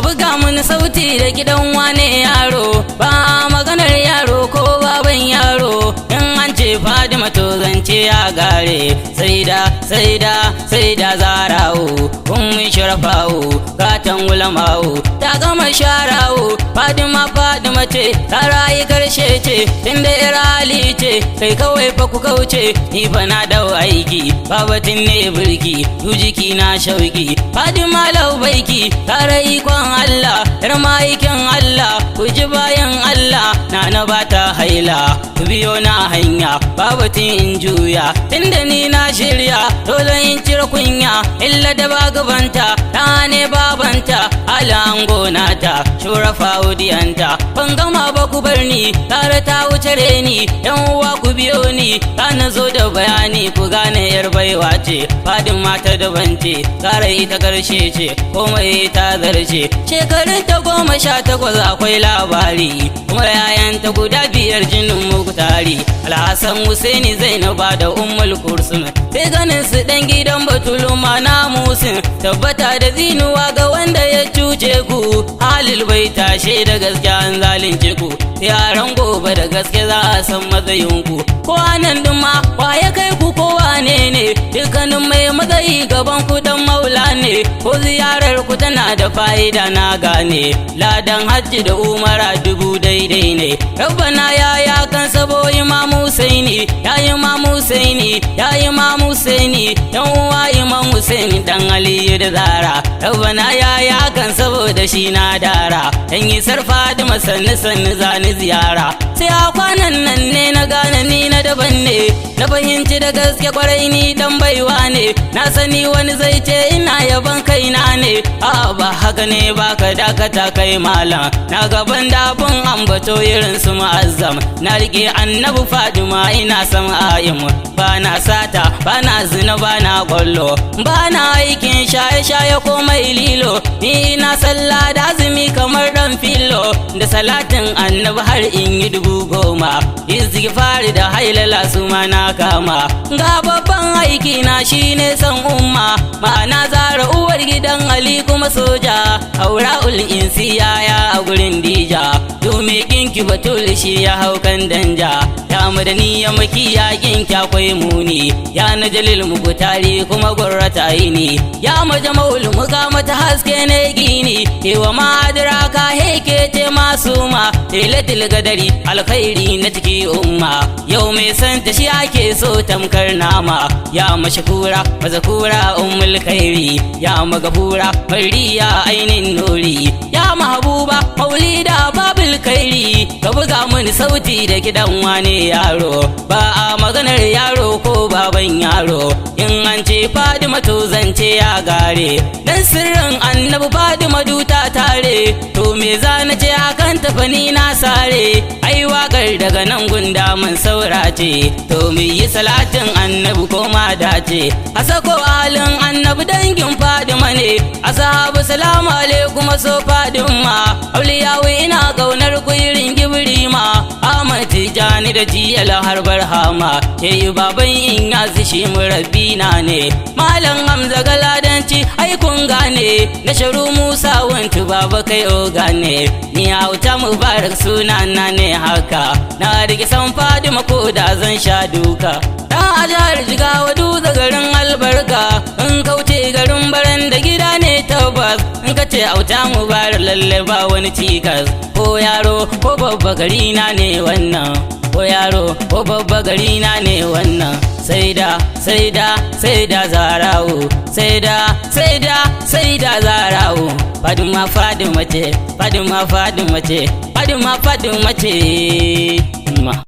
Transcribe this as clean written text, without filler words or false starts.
buga mun sauti da gidan wane yaro, ba maganar yaro ko baban yaro. In an ce Fadima to zance ya gare, sai da Zarawo, ummi Sharafawo, gatan ulamawo, ta gama sharawo. Fadima ce, ta rayu karshe ce, tunda irali ce, kai kawai fa ku kauce, ni fa na dau aiki, babatin ne birki, jiki na shauki. Fadima laubaiki, ta rayu ikon Allah, yar maikin Allah, ku ji bayan Allah, na bata haila, ku biyo na hanya, babatin in juya, tunda ni na shirya, dole in cire kunya, illa da ba gabanta, ta ne babanta, alan gonata, Shurafa udiyanta, ban gama ba ku bar ni, tare ta wuce ni, yan uwa ku biyo ni, ta na zo da bayani ku gane yar baiwa ce, Fadima ta daban ce, tare ita karshe ce, komai ta zarce, shekarun ta 18 akwai labari, kuma yayanta guda 5 jinin mukutari, Alhassan Husaini Zainaba da Ummul Kursum, sai ganin su dan gidan Batuluma na Musin, tabbata da zinuwa ga wanda ya cuce ku, halil bai tashe da gaskiya an zalunce ku, yaran gobe da gaske za a san matsayinku, ko anan duma wa ya kai ku ko wane ne, dukkanin mai matsayi gaban ku dan maula ne, ko ziyarar ku tana da fa'ida na gane, ladan hajji da umara 1000 daidai ne. Rabbana ya kan sabo Imam Husaini, ya Imam Husaini, ya Imam Husaini, dan uwa Imam Husaini dan Ali da Zara. Rabbana ya kan saboda shi na dara, dan yi sarfa da sannu zani ziyara, sai a kwanan nan ne na gane ni na daban ne, na fahimci da gaske kwarai ni dan baiwa ne, na sani wani zai ce ina yaban kaina ne, a ba haka ne ba ka dakata kai malam, na gaban dafin ambato irin su Mu'azzam, na rike annabi Fadima ina son ayin, ba na sata, ba na zina, ba na kwallo, ba na aikin shaye-shaye ko mai lilo, ni ina sallah da azumi kamar dan filo, da salatin annabi har in yi 10,000, istighfari da hailala su ma na kama, ga babban aiki na shine san umma, ma'ana Zara uwar gidan Ali kuma soja, Aura'ul Insiya ya a gurin Dija, domin kinki Batul shi ya hau kan danja, ya madani ya maki yakin ki akwai muni, ya na Jalil Mukutari kuma gurrata aini, ya majamaul muka mata haske ne gini, kewa madara ka heke ce masuma, lailatul gadari alkhairi na ciki umma, yau mai santa shi ake so tamkar nama, ya mashkura mazakura ummul khairi, ya magabura mariya ainin nuri, ya mahbuba maulida babul khairi, ka buga mun sauti da gidan wane yaro, ba a maganar yaro ko baban yaro, in an ce Fadima to zance ya gare, dan sirrin annabi Fadima duta tare, to me za na ce akan tafani na sare, ai wakar daga nan gunda mun saurace, to mu yi salatin annabi ko ma dace, a sako halin annabi dangin Fadima ne, ashabu salamu alaikum so Fadima, auliyawi ina kaunar ku irin Gibrima, Ahmad Tijani da Jiyal har Barhama, ke yi baban in yazi shi murabbina ne, Malam Hamza Galadanci ai kun gane, na Sharu Musa wantu baba kai ogane, ni auta Mubarak sunana ne haka, na rike san Fadima ko da zan sha duka, dan ajar Jigawa dutse garin albarka, in kauce garin baran da gida ne tabbas, in ka ce auta Mubarak lalle ba wani cikas, ko yaro ko babba gari na ne wannan, ko yaro ko babba gari na ne wannan, sai da Zarawo, sai da Zarawo, Fadima ce, Fadima ce.